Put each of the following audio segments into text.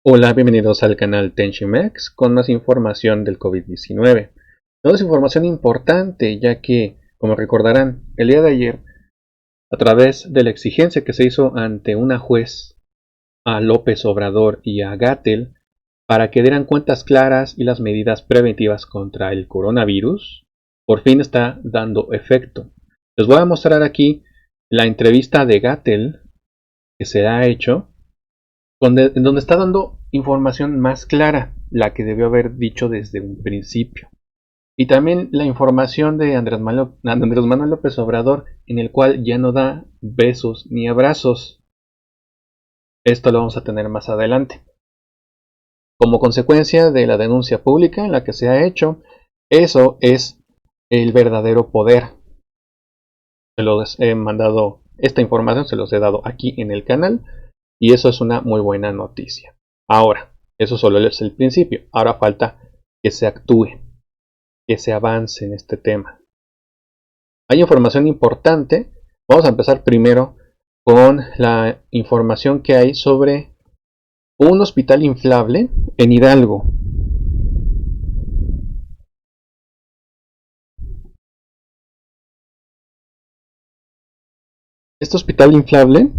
Hola, bienvenidos al canal Tenshimex con más información del COVID-19. Todo es información importante ya que, como recordarán, el día de ayer, a través de la exigencia que se hizo ante una juez a López Obrador y a Gatell para que dieran cuentas claras y las medidas preventivas contra el coronavirus, por fin está dando efecto. Les voy a mostrar aquí la entrevista de Gatell que se ha hecho en donde está dando información más clara, la que debió haber dicho desde un principio. Y también la información de Andrés Manuel López Obrador, en el cual ya no da besos ni abrazos. Esto lo vamos a tener más adelante. Como consecuencia de la denuncia pública en la que se ha hecho, eso es el verdadero poder. Se los he mandado esta información, se los he dado aquí en el canal. Y eso es una muy buena noticia. Ahora, eso solo es el principio. Ahora falta que se actúe, que se avance en este tema. Hay información importante. Vamos a empezar primero con la información que hay sobre un hospital inflable en Hidalgo. Este hospital inflable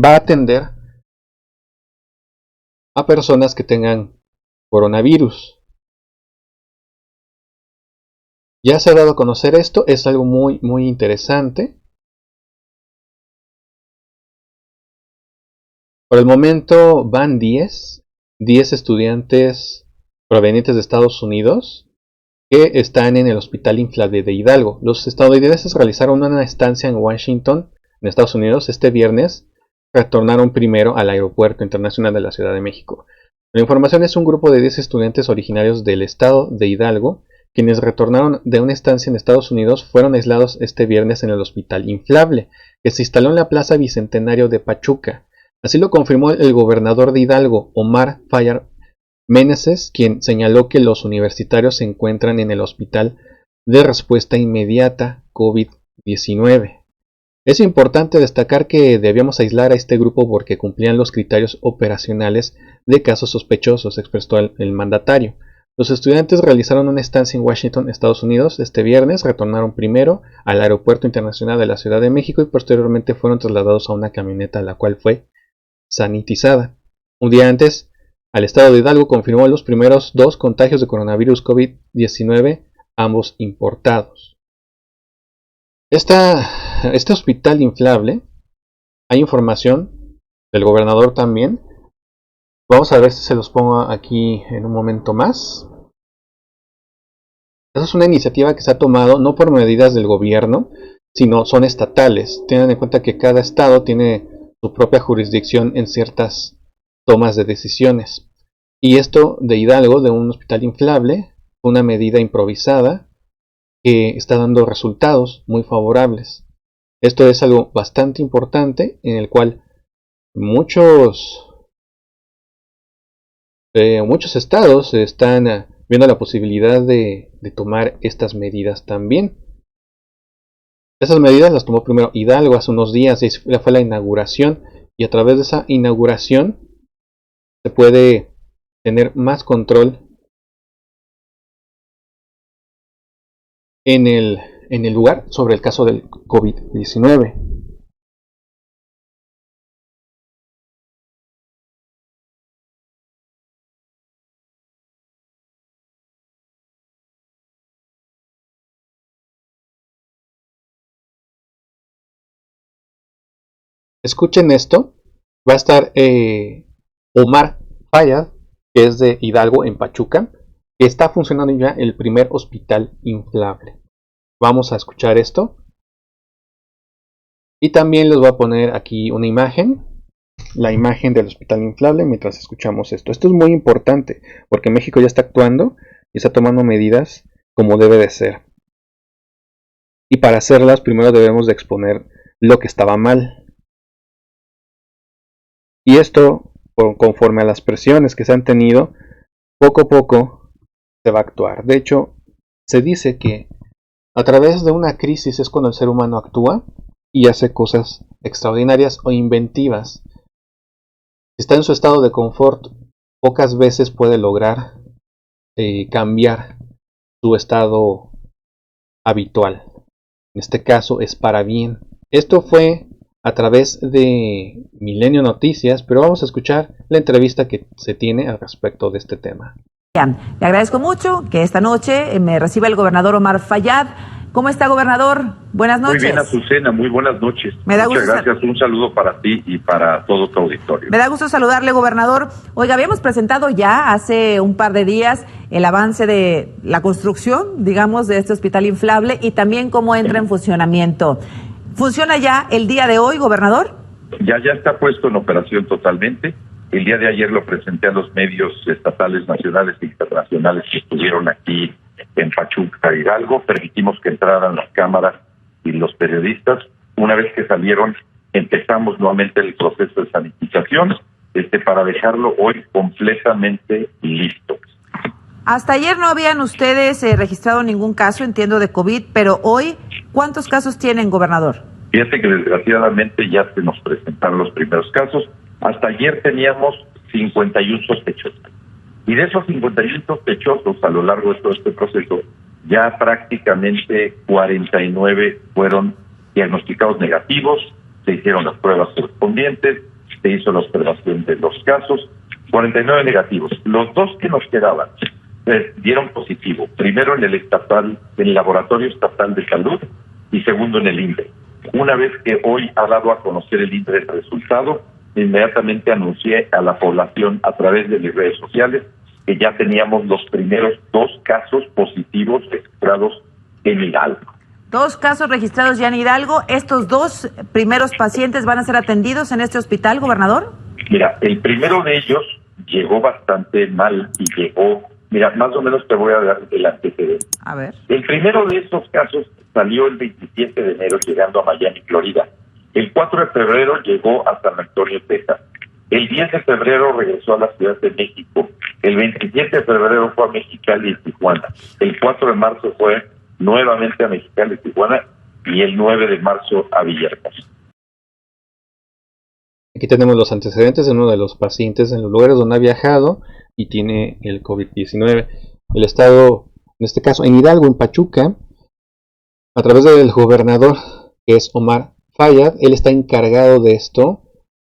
va a atender a personas que tengan coronavirus. Ya se ha dado a conocer esto, es algo muy interesante. Por el momento van 10 estudiantes provenientes de Estados Unidos que están en el Hospital Inflable de Hidalgo. Los estadounidenses realizaron una estancia en Washington, en Estados Unidos, este viernes. Retornaron primero al Aeropuerto Internacional de la Ciudad de México. La información es un grupo de 10 estudiantes originarios del estado de Hidalgo, quienes retornaron de una estancia en Estados Unidos, fueron aislados este viernes en el Hospital Inflable, que se instaló en la Plaza Bicentenario de Pachuca. Así lo confirmó el gobernador de Hidalgo, Omar Fayad Meneses, quien señaló que los universitarios se encuentran en el Hospital de Respuesta Inmediata COVID-19. Es importante destacar que debíamos aislar a este grupo porque cumplían los criterios operacionales de casos sospechosos, expresó el mandatario. Los estudiantes realizaron una estancia en Washington, Estados Unidos, este viernes, retornaron primero al Aeropuerto Internacional de la Ciudad de México y posteriormente fueron trasladados a una camioneta, la cual fue sanitizada. Un día antes, al estado de Hidalgo confirmó los primeros 2 contagios de coronavirus COVID-19, ambos importados. Este hospital inflable, hay información del gobernador también. Vamos a ver si se los pongo aquí en un momento más. Esa es una iniciativa que se ha tomado no por medidas del gobierno, sino son estatales. Tengan en cuenta que cada estado tiene su propia jurisdicción en ciertas tomas de decisiones. Y esto de Hidalgo, de un hospital inflable, fue una medida improvisada que está dando resultados muy favorables. Esto es algo bastante importante en el cual muchos estados están viendo la posibilidad de tomar estas medidas también. Esas medidas las tomó primero Hidalgo hace unos días, y fue la inauguración, y a través de esa inauguración se puede tener más control en el lugar sobre el caso del COVID-19. Escuchen esto, va a estar Omar Fayad, que es de Hidalgo en Pachuca, que está funcionando ya el primer hospital inflable. Vamos a escuchar esto. Y también les voy a poner aquí una imagen, la imagen del hospital inflable mientras escuchamos esto. Esto es muy importante porque México ya está actuando y está tomando medidas como debe de ser. Y para hacerlas primero debemos de exponer lo que estaba mal. Y esto, conforme a las presiones que se han tenido, poco a poco se va a actuar. De hecho, se dice que a través de una crisis es cuando el ser humano actúa y hace cosas extraordinarias o inventivas. está en su estado de confort, pocas veces puede lograr cambiar su estado habitual. En este caso es para bien. Esto fue a través de Milenio Noticias, pero vamos a escuchar la entrevista que se tiene al respecto de este tema. Le agradezco mucho que esta noche me reciba el gobernador Omar Fayad. ¿Cómo está, gobernador? Buenas noches. Muy bien, Azucena, muy buenas noches. Muchas gracias, un saludo para ti y para todo tu auditorio. Me da gusto saludarle, gobernador. Oiga, habíamos presentado ya hace un par de días el avance de la construcción, digamos, de este hospital inflable y también cómo entra en funcionamiento. ¿Funciona ya el día de hoy, gobernador? Ya está puesto en operación totalmente. El día de ayer lo presenté a los medios estatales, nacionales e internacionales que estuvieron aquí en Pachuca, Hidalgo. Permitimos que entraran las cámaras y los periodistas. Una vez que salieron, empezamos nuevamente el proceso de sanitización para dejarlo hoy completamente listo. Hasta ayer no habían ustedes registrado ningún caso, entiendo, de COVID, pero hoy, ¿cuántos casos tienen, gobernador? Fíjate que desgraciadamente ya se nos presentaron los primeros casos. Hasta ayer teníamos 51 sospechosos. Y de esos 51 sospechosos, a lo largo de todo este proceso, ya prácticamente 49 fueron diagnosticados negativos, se hicieron las pruebas correspondientes, se hizo la observación de los casos, 49 negativos. Los dos que nos quedaban dieron positivo, primero en el Laboratorio Estatal de Salud y segundo en el INDRE. Una vez que hoy ha dado a conocer el INDRE el resultado, inmediatamente anuncié a la población a través de mis redes sociales que ya teníamos los primeros 2 casos positivos registrados en Hidalgo. 2 casos registrados ya en Hidalgo. ¿Estos 2 primeros pacientes van a ser atendidos en este hospital, gobernador? Mira, el primero de ellos llegó bastante mal y llegó, mira, más o menos te voy a dar el antecedente. A ver. El primero de esos casos salió el 27 de enero llegando a Miami, Florida. El 4 de febrero llegó a San Antonio, Texas. El 10 de febrero regresó a la Ciudad de México. El 27 de febrero fue a Mexicali y Tijuana. El 4 de marzo fue nuevamente a Mexicali y Tijuana. Y el 9 de marzo a Villahermosa. Aquí tenemos los antecedentes de uno de los pacientes en los lugares donde ha viajado y tiene el COVID-19. El estado, en este caso en Hidalgo, en Pachuca, a través del gobernador, que es Omar Fayad, él está encargado de esto.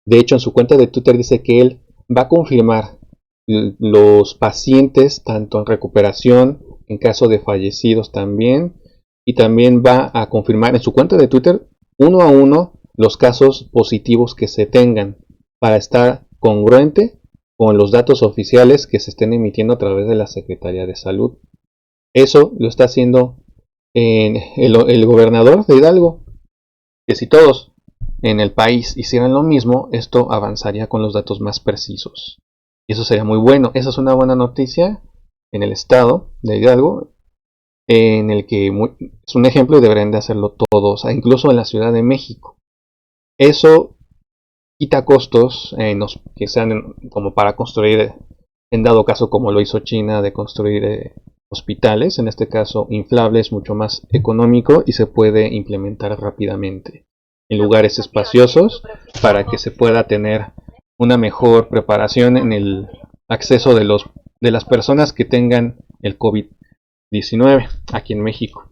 De hecho, en su cuenta de Twitter dice que él va a confirmar los pacientes, tanto en recuperación, en caso de fallecidos también, y también va a confirmar en su cuenta de Twitter uno a uno los casos positivos que se tengan para estar congruente con los datos oficiales que se estén emitiendo a través de la Secretaría de Salud. Eso lo está haciendo el gobernador de Hidalgo, que si todos en el país hicieran lo mismo, esto avanzaría con los datos más precisos. Y eso sería muy bueno. Esa es una buena noticia en el estado de Hidalgo, en el que es un ejemplo y deberían de hacerlo todos, incluso en la Ciudad de México. Eso quita costos que sean como para construir, en dado caso como lo hizo China, de construir hospitales, en este caso inflables, mucho más económico y se puede implementar rápidamente en lugares espaciosos para que se pueda tener una mejor preparación en el acceso de las personas que tengan el COVID-19 aquí en México.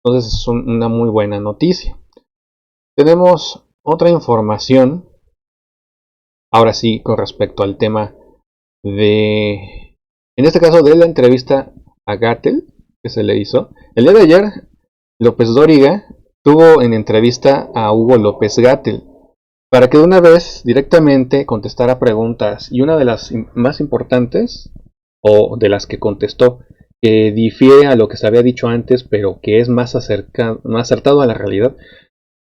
Entonces es una muy buena noticia. Tenemos otra información, ahora sí, con respecto al tema en este caso de la entrevista a Gatell que se le hizo. El día de ayer, López Dóriga tuvo en entrevista a Hugo López Gatell para que de una vez directamente contestara preguntas, y una de las más importantes, o de las que contestó, que difiere a lo que se había dicho antes, pero que es más acertado a la realidad,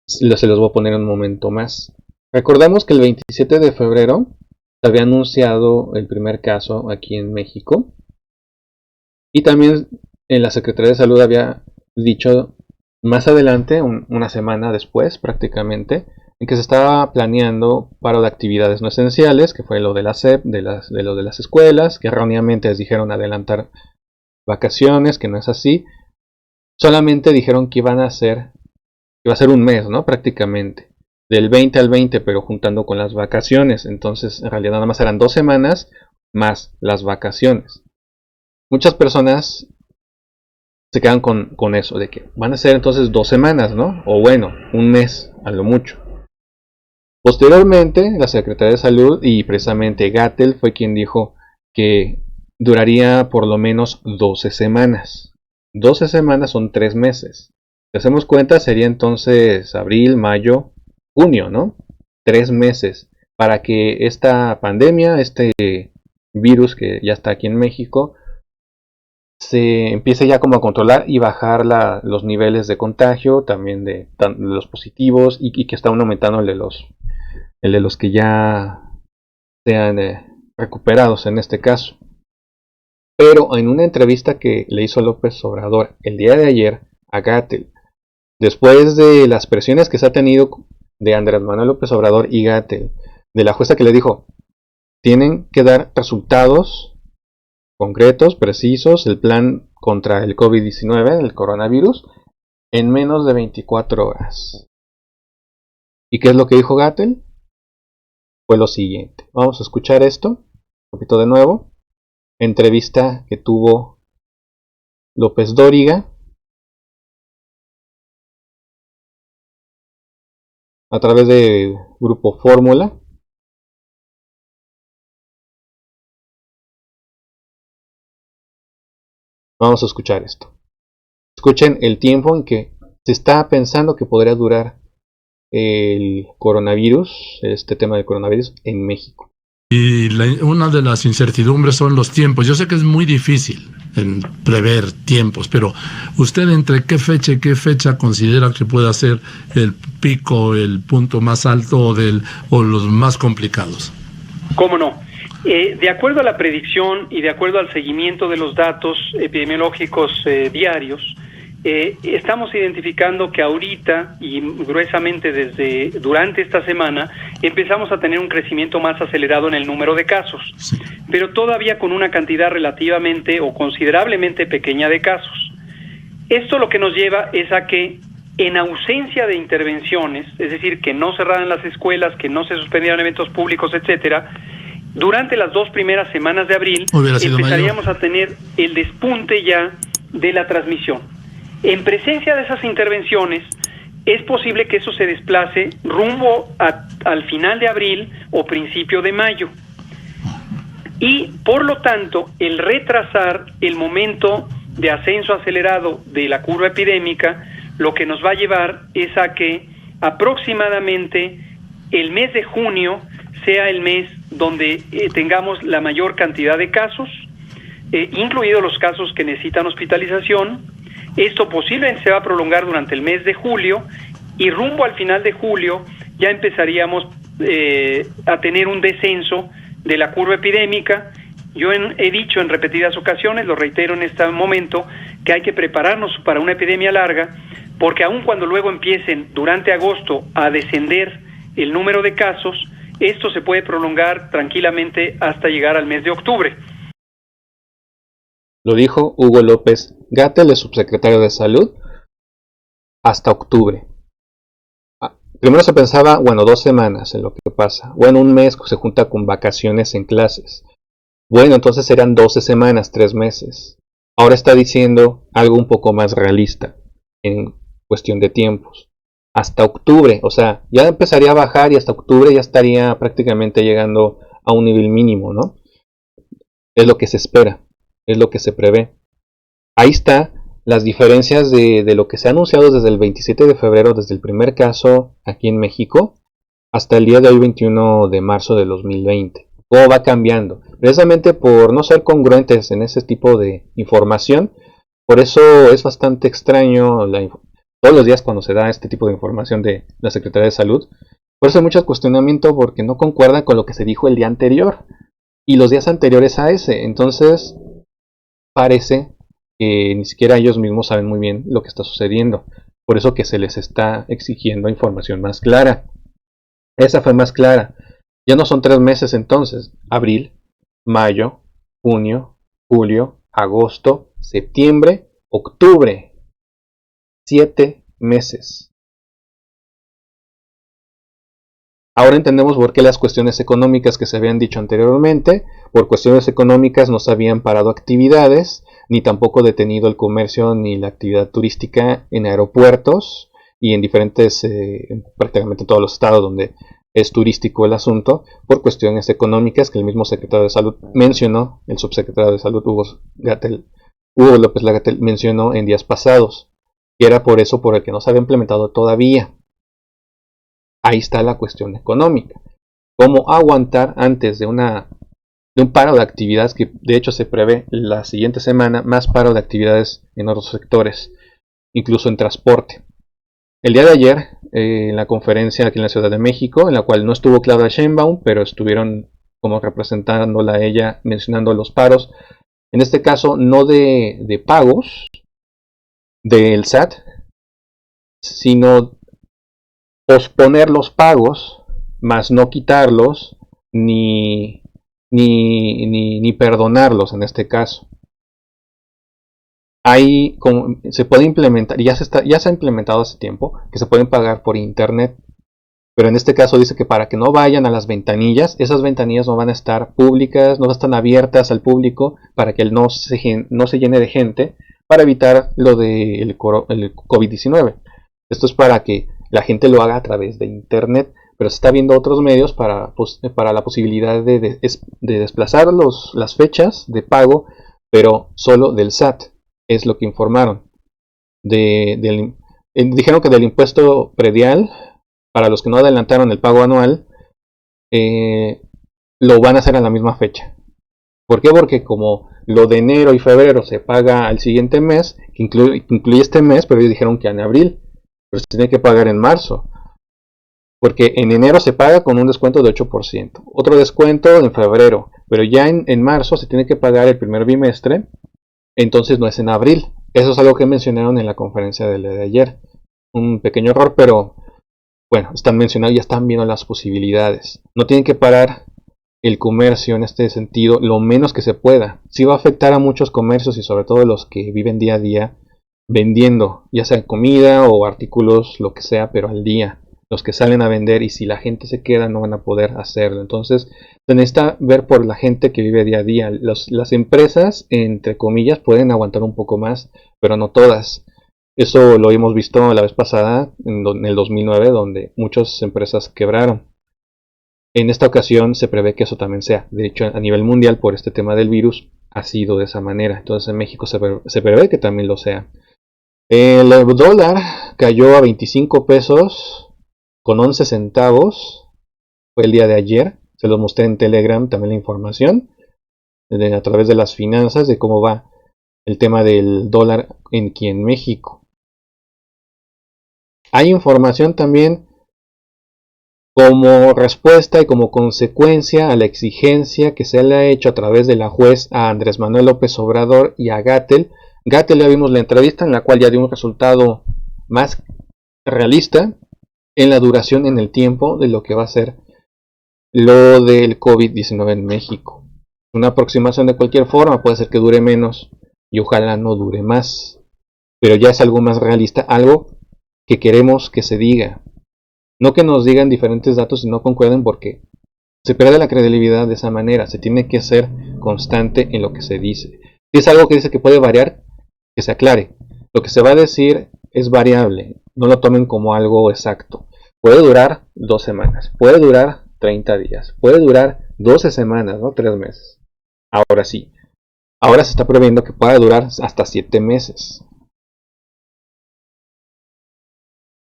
se los voy a poner un momento más. Recordamos que el 27 de febrero se había anunciado el primer caso aquí en México, y también en la Secretaría de Salud había dicho más adelante, una semana después prácticamente, en que se estaba planeando paro de actividades no esenciales, que fue lo de la SEP, de lo de las escuelas, que erróneamente les dijeron adelantar vacaciones, que no es así. Solamente dijeron que iba a ser un mes, ¿no? Prácticamente. del 20 al 20, pero juntando con las vacaciones. Entonces, en realidad nada más eran 2 semanas más las vacaciones. Muchas personas se quedan con eso, de que van a ser entonces 2 semanas, ¿no? O bueno, un mes a lo mucho. Posteriormente, la Secretaría de Salud y precisamente Gatell fue quien dijo que duraría por lo menos 12 semanas. 12 semanas son 3 meses. Si hacemos cuenta, sería entonces abril, mayo, junio, ¿no? 3 meses para que esta pandemia, este virus que ya está aquí en México, se empiece ya como a controlar y bajar los niveles de contagio, también de los positivos, y que están aumentando el de los que ya sean recuperados en este caso. Pero en una entrevista que le hizo López Obrador el día de ayer a Gatell, después de las presiones que se ha tenido de Andrés Manuel López Obrador y Gatell, de la jueza que le dijo, tienen que dar resultados concretos, precisos, el plan contra el COVID-19, el coronavirus, en menos de 24 horas. ¿Y qué es lo que dijo Gatell? Fue lo siguiente. Vamos a escuchar esto, repito de nuevo. Entrevista que tuvo López Dóriga a través de Grupo Fórmula. Vamos a escuchar esto. Escuchen el tiempo en que se está pensando que podría durar el coronavirus, este tema del coronavirus en México. Y una de las incertidumbres son los tiempos. Yo sé que es muy difícil prever tiempos, pero ¿usted entre qué fecha y qué fecha considera que pueda ser el pico, el punto más alto o los más complicados? ¿Cómo no? De acuerdo a la predicción y de acuerdo al seguimiento de los datos epidemiológicos diarios, estamos identificando que ahorita y gruesamente durante esta semana empezamos a tener un crecimiento más acelerado en el número de casos, sí, pero todavía con una cantidad relativamente o considerablemente pequeña de casos. Esto lo que nos lleva es a que en ausencia de intervenciones, es decir, que no cerraran las escuelas, que no se suspendieran eventos públicos, etcétera, durante las 2 primeras semanas de abril empezaríamos a tener el despunte ya de la transmisión. En presencia de esas intervenciones, es posible que eso se desplace rumbo al final de abril o principio de mayo. Y, por lo tanto, el retrasar el momento de ascenso acelerado de la curva epidémica, lo que nos va a llevar es a que aproximadamente el mes de junio sea el mes donde tengamos la mayor cantidad de casos, incluidos los casos que necesitan hospitalización. Esto posiblemente se va a prolongar durante el mes de julio y rumbo al final de julio ya empezaríamos a tener un descenso de la curva epidémica. Yo he dicho en repetidas ocasiones, lo reitero en este momento, que hay que prepararnos para una epidemia larga, porque aun cuando luego empiecen durante agosto a descender el número de casos, esto se puede prolongar tranquilamente hasta llegar al mes de octubre. Lo dijo Hugo López Gatell, el subsecretario de Salud, hasta octubre. Primero se pensaba, 2 semanas en lo que pasa. Un mes se junta con vacaciones en clases. Entonces serían 12 semanas, 3 meses. Ahora está diciendo algo un poco más realista en cuestión de tiempos. Hasta octubre, o sea, ya empezaría a bajar y hasta octubre ya estaría prácticamente llegando a un nivel mínimo, ¿no? Es lo que se espera, es lo que se prevé. Ahí está las diferencias de lo que se ha anunciado desde el 27 de febrero, desde el primer caso aquí en México, hasta el día de hoy, 21 de marzo de 2020. Todo va cambiando, precisamente por no ser congruentes en ese tipo de información. Por eso es bastante extraño todos los días cuando se da este tipo de información de la Secretaría de Salud. Por eso hay mucho cuestionamiento, porque no concuerda con lo que se dijo el día anterior y los días anteriores a ese. Entonces parece que ni siquiera ellos mismos saben muy bien lo que está sucediendo. Por eso que se les está exigiendo información más clara. Esa fue más clara. Ya no son 3 meses entonces. Abril, mayo, junio, julio, agosto, septiembre, octubre. 7 meses. Ahora entendemos por qué las cuestiones económicas que se habían dicho anteriormente, por cuestiones económicas no se habían parado actividades, ni tampoco detenido el comercio ni la actividad turística en aeropuertos y en diferentes, prácticamente todos los estados donde es turístico el asunto, por cuestiones económicas que el mismo secretario de Salud mencionó, el subsecretario de Salud Hugo López-Gatell mencionó en días pasados, y era por eso por el que no se había implementado todavía. Ahí está la cuestión económica. ¿Cómo aguantar antes de un paro de actividades que de hecho se prevé la siguiente semana, más paro de actividades en otros sectores, incluso en transporte? El día de ayer, en la conferencia aquí en la Ciudad de México, en la cual no estuvo Claudia Sheinbaum, pero estuvieron como representándola a ella, mencionando los paros, en este caso no de pagos del SAT, sino posponer los pagos, más no quitarlos, ni perdonarlos en este caso. Ahí se puede implementar, ya se ha implementado hace tiempo, que se pueden pagar por internet, pero en este caso dice que para que no vayan a las ventanillas, esas ventanillas no van a estar públicas, no están abiertas al público, para que no se llene de gente, para evitar lo del COVID-19. Esto es para que la gente lo haga a través de internet, pero se está viendo otros medios para la posibilidad de desplazar las fechas de pago, pero solo del SAT, es lo que informaron. Dijeron que del impuesto predial, para los que no adelantaron el pago anual, lo van a hacer a la misma fecha. ¿Por qué? Porque como lo de enero y febrero se paga al siguiente mes, que incluye este mes, pero ellos dijeron que en abril, pero se tiene que pagar en marzo. Porque en enero se paga con un descuento de 8%. Otro descuento en febrero, pero ya en marzo se tiene que pagar el primer bimestre, entonces no es en abril. Eso es algo que mencionaron en la conferencia de ayer. Un pequeño error, pero bueno, están mencionando, ya están viendo las posibilidades. No tienen que parar el comercio en este sentido lo menos que se pueda. Sí va a afectar a muchos comercios y sobre todo los que viven día a día vendiendo, ya sea comida o artículos, lo que sea, pero al día. Los que salen a vender, y si la gente se queda no van a poder hacerlo. Entonces se necesita ver por la gente que vive día a día. Las empresas, entre comillas, pueden aguantar un poco más, pero no todas. Eso lo hemos visto la vez pasada, en el 2009, donde muchas empresas quebraron. En esta ocasión se prevé que eso también sea. De hecho, a nivel mundial, por este tema del virus, ha sido de esa manera. Entonces en México se prevé que también lo sea. El dólar cayó a 25 pesos con 11 centavos. Fue el día de ayer. Se los mostré en Telegram también la información. A través de las finanzas, de cómo va el tema del dólar aquí en México. Hay información también como respuesta y como consecuencia a la exigencia que se le ha hecho a través de la juez a Andrés Manuel López Obrador y a Gatell. Gatell, ya vimos la entrevista en la cual ya dio un resultado más realista en la duración, en el tiempo de lo que va a ser lo del COVID-19 en México. Una aproximación de cualquier forma, puede ser que dure menos y ojalá no dure más, pero ya es algo más realista, algo que queremos que se diga. No que nos digan diferentes datos y no concuerden, porque se pierde la credibilidad de esa manera. Se tiene que ser constante en lo que se dice. Si es algo que dice que puede variar, que se aclare. Lo que se va a decir es variable. No lo tomen como algo exacto. Puede durar 2 semanas. Puede durar 30 días. Puede durar 12 semanas, ¿no? 3 meses. Ahora sí. Ahora se está previendo que pueda durar hasta 7 meses.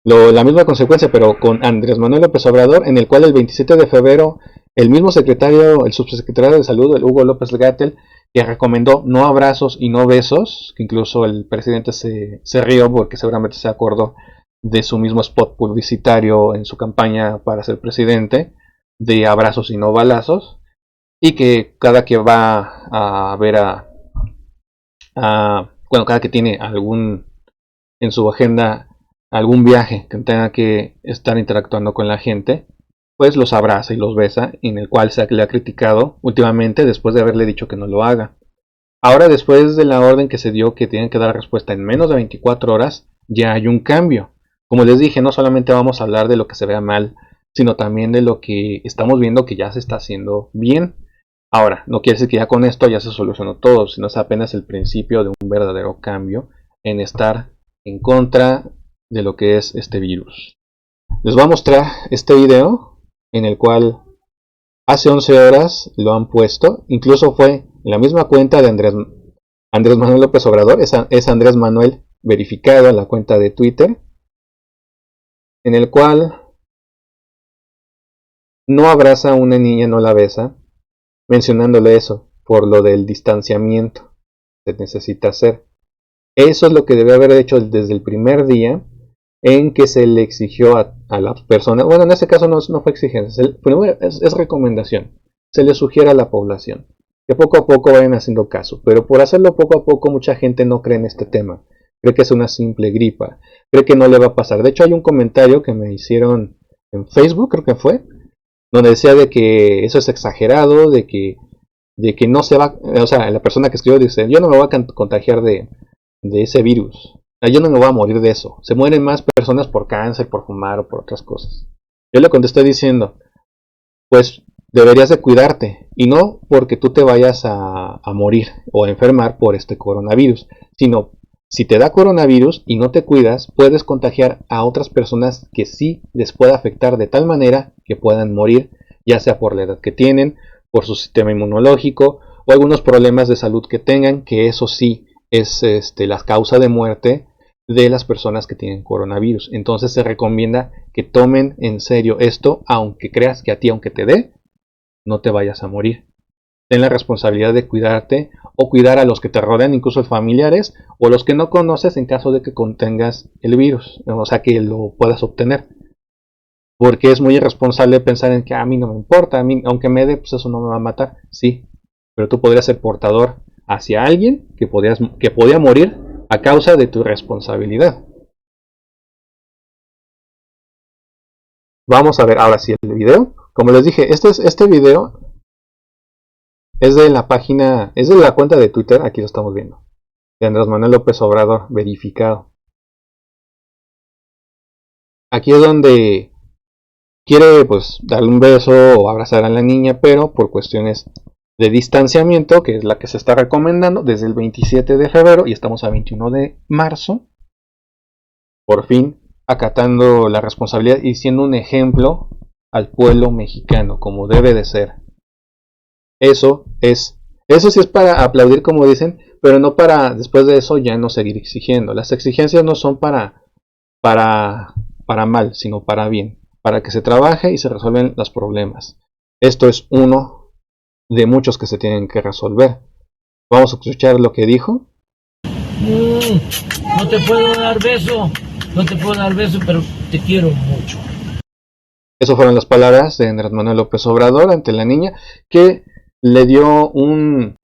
La misma consecuencia, pero con Andrés Manuel López Obrador, en el cual el 27 de febrero el mismo secretario, el subsecretario de Salud, el Hugo López-Gatell, que recomendó no abrazos y no besos, que incluso el presidente se rió porque seguramente se acordó de su mismo spot publicitario en su campaña para ser presidente, de abrazos y no balazos, y que cada que va a ver cada que tiene en su agenda algún viaje que tenga que estar interactuando con la gente, pues los abraza y los besa, en el cual se le ha criticado últimamente después de haberle dicho que no lo haga. Ahora, después de la orden que se dio que tienen que dar respuesta en menos de 24 horas, ya hay un cambio. Como les dije, no solamente vamos a hablar de lo que se vea mal sino también de lo que estamos viendo que ya se está haciendo bien. Ahora, no quiere decir que ya con esto ya se solucionó todo, sino es apenas el principio de un verdadero cambio en estar en contra de lo que es este virus. Les voy a mostrar este video en el cual hace 11 horas lo han puesto, incluso fue en la misma cuenta de Andrés Manuel López Obrador, es Andrés Manuel verificado en la cuenta de Twitter, en el cual no abraza a una niña, no la besa, mencionándole eso, por lo del distanciamiento que necesita hacer. Eso es lo que debe haber hecho desde el primer día en que se le exigió a las personas, bueno, en este caso no fue exigencia, es recomendación, se le sugiere a la población que poco a poco vayan haciendo caso, pero por hacerlo poco a poco mucha gente no cree en este tema, cree que es una simple gripa, cree que no le va a pasar. De hecho hay un comentario que me hicieron en Facebook, creo que fue, donde decía de que eso es exagerado, de que no se va, o sea, la persona que escribió dice, yo no me voy a contagiar de ese virus, yo no me voy a morir de eso, se mueren más personas por cáncer, por fumar o por otras cosas. Yo le contesté diciendo, pues deberías de cuidarte, y no porque tú te vayas a morir o a enfermar por este coronavirus, sino si te da coronavirus y no te cuidas, puedes contagiar a otras personas que sí les pueda afectar de tal manera que puedan morir, ya sea por la edad que tienen, por su sistema inmunológico o algunos problemas de salud que tengan, que eso sí es la causa de muerte de las personas que tienen coronavirus. Entonces se recomienda que tomen en serio esto, aunque creas que a ti, aunque te dé, no te vayas a morir. Ten la responsabilidad de cuidarte o cuidar a los que te rodean, incluso familiares o los que no conoces en caso de que contengas el virus, o sea que lo puedas obtener. Porque es muy irresponsable pensar en que a mí no me importa, a mí, aunque me dé, pues eso no me va a matar. Sí, pero tú podrías ser portador hacia alguien que podía morir a causa de tu responsabilidad. Vamos a ver ahora sí el video. Como les dije, este video es de la página, es de la cuenta de Twitter, aquí lo estamos viendo, de Andrés Manuel López Obrador, verificado. Aquí es donde quiere pues darle un beso o abrazar a la niña, pero por cuestiones de distanciamiento, que es la que se está recomendando desde el 27 de febrero y estamos a 21 de marzo, por fin acatando la responsabilidad y siendo un ejemplo al pueblo mexicano, como debe de ser. Eso sí es para aplaudir, como dicen, pero no para después de eso ya no seguir exigiendo. Las exigencias no son para mal, sino para bien, para que se trabaje y se resuelven los problemas. Esto es uno de muchos que se tienen que resolver. Vamos a escuchar lo que dijo. No te puedo dar beso, pero te quiero mucho. Esas fueron las palabras de Andrés Manuel López Obrador ante la niña, que le dio un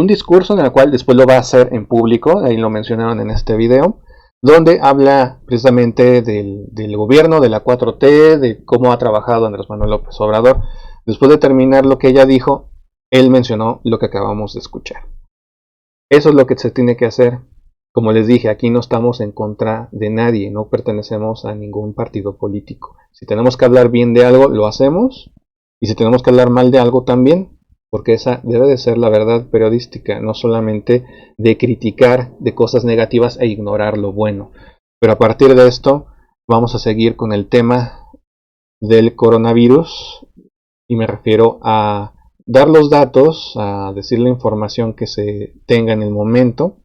discurso en el cual después lo va a hacer en público, ahí lo mencionaron en este video, donde habla precisamente del gobierno, de la 4T, de cómo ha trabajado Andrés Manuel López Obrador. Después de terminar lo que ella dijo, él mencionó lo que acabamos de escuchar. Eso es lo que se tiene que hacer. Como les dije, aquí no estamos en contra de nadie, no pertenecemos a ningún partido político. Si tenemos que hablar bien de algo, lo hacemos, y si tenemos que hablar mal de algo también, porque esa debe de ser la verdad periodística, no solamente de criticar de cosas negativas e ignorar lo bueno. Pero a partir de esto vamos a seguir con el tema del coronavirus, y me refiero a dar los datos, a decir la información que se tenga en el momento,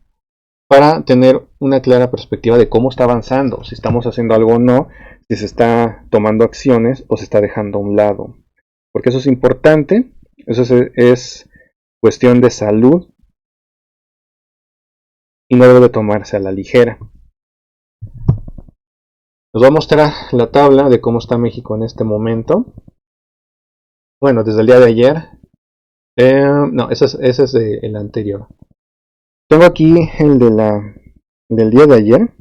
para tener una clara perspectiva de cómo está avanzando, si estamos haciendo algo o no, si se está tomando acciones o se está dejando a un lado. Porque eso es importante, eso es cuestión de salud y no debe tomarse a la ligera. Les voy a mostrar la tabla de cómo está México en este momento. Bueno, desde el día de ayer. No, ese es el anterior. Tengo aquí el del día de ayer.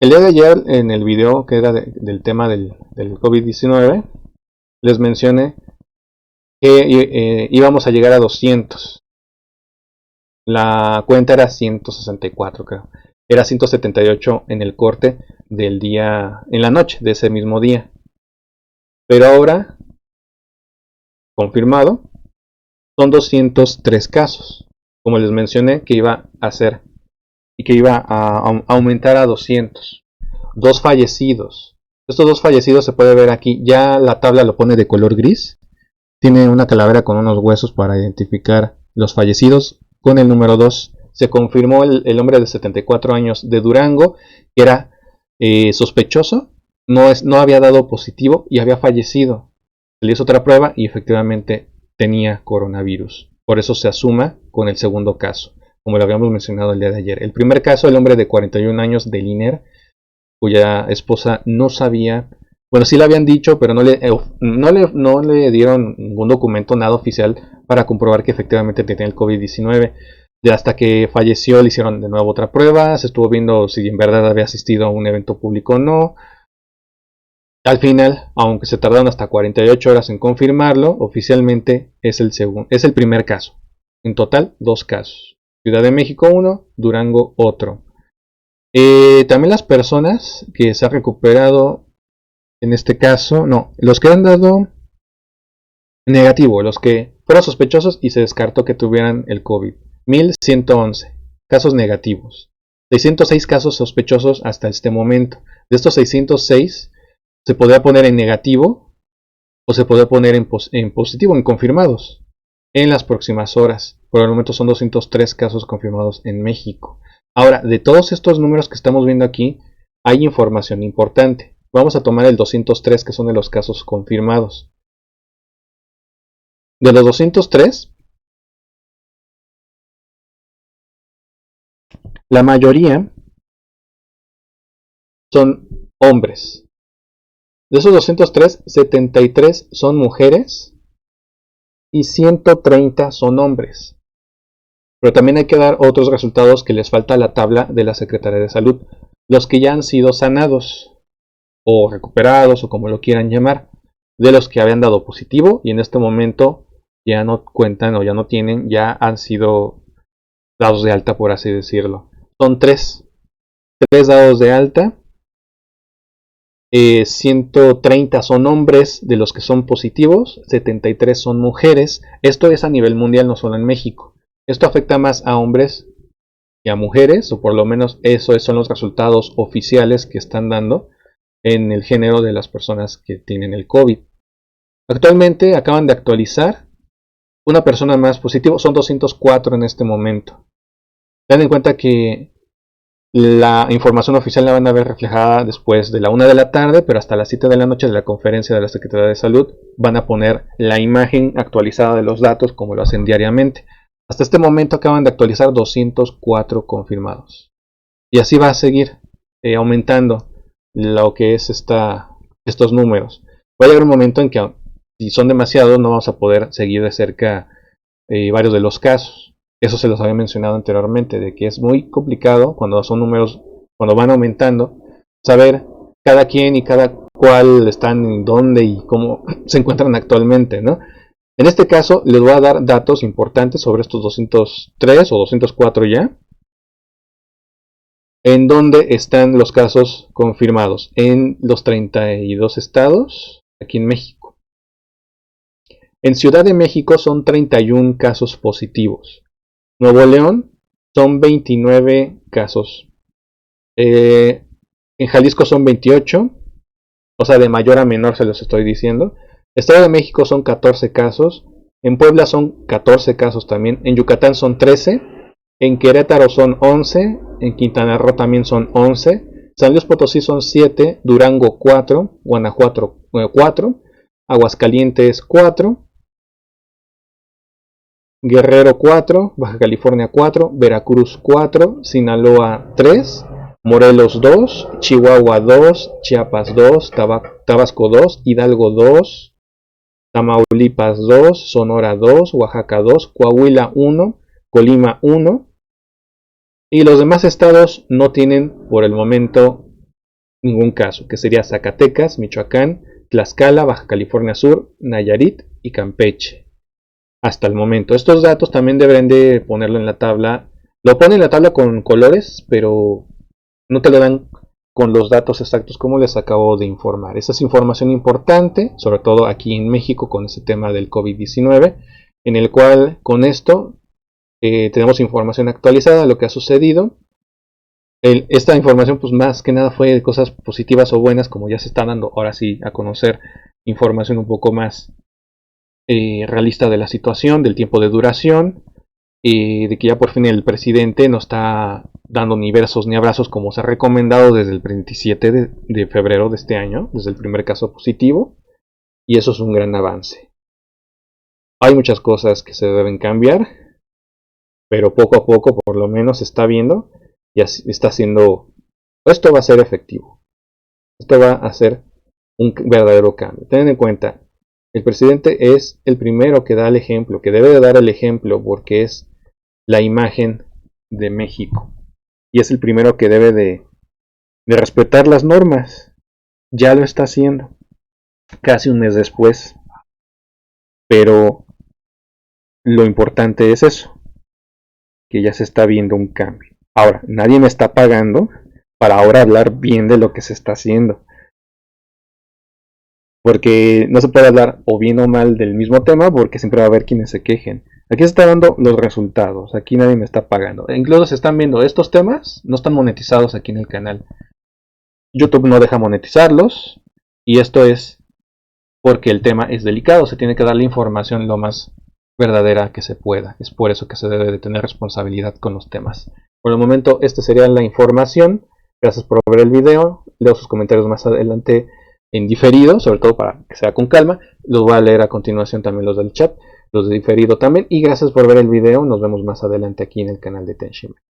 El día de ayer, en el video que era del tema del COVID-19, les mencioné que íbamos a llegar a 200. la cuenta era 164, creo. Era 178 en el corte del día, en la noche de ese mismo día. Pero ahora, confirmado, son 203 casos. Como les mencioné, que iba a ser y que iba a aumentar a 200. Dos fallecidos. Estos dos fallecidos se puede ver aquí. Ya la tabla lo pone de color gris. Tiene una calavera con unos huesos para identificar los fallecidos. Con el número 2 se confirmó el hombre de 74 años de Durango, que era sospechoso, no había dado positivo y había fallecido. Se le hizo otra prueba y efectivamente tenía coronavirus. Por eso se asuma con el segundo caso, como lo habíamos mencionado el día de ayer. El primer caso, el hombre de 41 años de Liner, cuya esposa no sabía, bueno, sí le habían dicho, pero no le dieron ningún documento, nada oficial, para comprobar que efectivamente tenía el COVID-19. Ya hasta que falleció le hicieron de nuevo otra prueba, se estuvo viendo si en verdad había asistido a un evento público o no. Al final, aunque se tardaron hasta 48 horas en confirmarlo, oficialmente es el primer caso. En total, 2 casos. Ciudad de México 1, Durango otro. También las personas que se han recuperado en este caso, no, los que han dado negativo, los que fueron sospechosos y se descartó que tuvieran el COVID. 1111 casos negativos. 606 casos sospechosos hasta este momento. De estos 606 se podría poner en negativo o se podría poner en positivo, en confirmados, en las próximas horas. Por el momento son 203 casos confirmados en México. Ahora, de todos estos números que estamos viendo aquí, hay información importante. Vamos a tomar el 203, que son de los casos confirmados. De los 203, la mayoría son hombres. De esos 203, 73 son mujeres y 130 son hombres. Pero también hay que dar otros resultados que les falta a la tabla de la Secretaría de Salud. Los que ya han sido sanados o recuperados o como lo quieran llamar, de los que habían dado positivo y en este momento ya no cuentan o ya no tienen, ya han sido dados de alta, por así decirlo. Son 3 dados de alta. 130 son hombres de los que son positivos, 73 son mujeres. Esto es a nivel mundial, no solo en México. Esto afecta más a hombres que a mujeres, o por lo menos esos son los resultados oficiales que están dando en el género de las personas que tienen el COVID. Actualmente acaban de actualizar una persona más positiva, son 204 en este momento. Ten en cuenta que la información oficial la van a ver reflejada después de la 1 de la tarde, pero hasta las 7 de la noche de la conferencia de la Secretaría de Salud van a poner la imagen actualizada de los datos como lo hacen diariamente. Hasta este momento acaban de actualizar 204 confirmados. Y así va a seguir aumentando lo que es estos números. Va a llegar un momento en que si son demasiados no vamos a poder seguir de cerca varios de los casos. Eso se los había mencionado anteriormente, de que es muy complicado cuando son números, cuando van aumentando, saber cada quien y cada cual están en dónde y cómo se encuentran actualmente, ¿no? En este caso les voy a dar datos importantes sobre estos 203 o 204 ya, en dónde están los casos confirmados, en los 32 estados, aquí en México. En Ciudad de México son 31 casos positivos. Nuevo León son 29 casos. En Jalisco son 28. O sea, de mayor a menor se los estoy diciendo. Estado de México son 14 casos. En Puebla son 14 casos también. En Yucatán son 13. En Querétaro son 11. En Quintana Roo también son 11. San Luis Potosí son 7. Durango 4. Guanajuato 4. Aguascalientes 4. Guerrero 4, Baja California 4, Veracruz 4, Sinaloa 3, Morelos 2, Chihuahua 2, Chiapas 2, Tabasco 2, Hidalgo 2, Tamaulipas 2, Sonora 2, Oaxaca 2, Coahuila 1, Colima 1. Y los demás estados no tienen por el momento ningún caso, que sería Zacatecas, Michoacán, Tlaxcala, Baja California Sur, Nayarit y Campeche. hasta el momento. Estos datos también deberán de ponerlo en la tabla. Lo ponen en la tabla con colores, pero no te lo dan con los datos exactos como les acabo de informar. Esa es información importante, sobre todo aquí en México con este tema del COVID-19, en el cual con esto tenemos información actualizada de lo que ha sucedido. Esta información pues más que nada fue de cosas positivas o buenas, como ya se está dando ahora sí a conocer información un poco más realista de la situación, del tiempo de duración, de que ya por fin el presidente no está dando ni besos ni abrazos como se ha recomendado desde el 27 de febrero de este año, desde el primer caso positivo, y eso es un gran avance. Hay muchas cosas que se deben cambiar, pero poco a poco por lo menos se está viendo y está haciendo, esto va a ser efectivo, esto va a ser un verdadero cambio. Ten en cuenta, el presidente es el primero que da el ejemplo, que debe de dar el ejemplo porque es la imagen de México y es el primero que debe de respetar las normas. Ya lo está haciendo casi un mes después, pero lo importante es eso, que ya se está viendo un cambio. Ahora, nadie me está pagando para ahora hablar bien de lo que se está haciendo, porque no se puede hablar o bien o mal del mismo tema, porque siempre va a haber quienes se quejen. Aquí se están dando los resultados, aquí nadie me está pagando. E incluso se están viendo estos temas, no están monetizados aquí en el canal. YouTube no deja monetizarlos, y esto es porque el tema es delicado, se tiene que dar la información lo más verdadera que se pueda. Es por eso que se debe de tener responsabilidad con los temas. Por el momento, esta sería la información. Gracias por ver el video. Leo sus comentarios más adelante en diferido, sobre todo para que sea con calma. Los voy a leer a continuación también los del chat, los de diferido también. Y gracias por ver el video. Nos vemos más adelante aquí en el canal de Ten Shin Mex.